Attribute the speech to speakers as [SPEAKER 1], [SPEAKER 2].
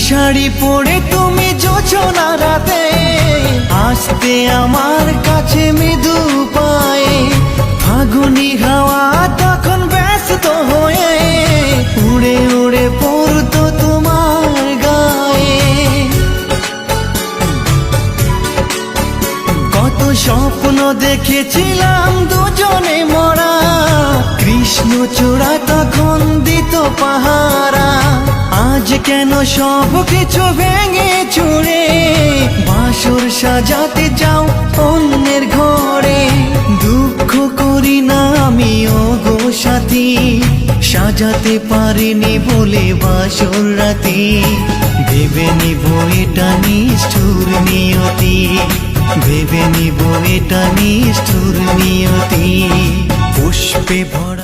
[SPEAKER 1] শাড়ি পরে তুমি যোছনা রাতে আসতে আমার কাছে মৃদু পায়ে, ফাগুনি হাওয়া তখন ব্যস্ত হয়ে উড়ে উড়ে পড়তো তোমার গায়ে। কত স্বপ্ন দেখেছিলাম দুজনে মরা, কৃষ্ণচূড়া তখন দিত পাহারা। আজ কেন সব কিছু ভেঙে চুরে বাসর সাজাতে যাও অন্যের ঘরে। দুঃখ করি না আমি ওগো সাথী, সাজাতে পারিনি বলে বাসর রাতি। ভেবে নিব এটা নিষ্ঠুর নিয়তি, ভেবে নিব এটা নিষ্ঠুর নিয়তি। পুষ্পে ভরা